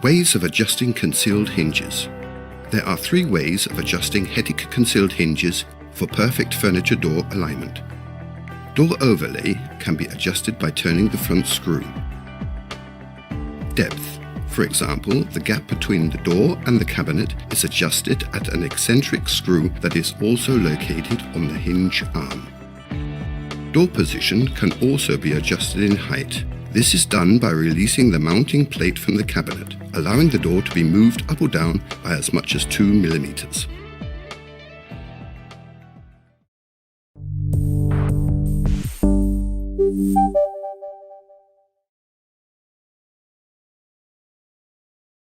Ways of adjusting concealed hinges. There are 3 ways of adjusting Hettich concealed hinges for perfect furniture door alignment. Door overlay can be adjusted by turning the front screw. Depth. For example, the gap between the door and the cabinet is adjusted at an eccentric screw that is also located on the hinge arm. Door position can also be adjusted in height. This is done by releasing the mounting plate from the cabinet, allowing the door to be moved up or down by as much as 2 mm.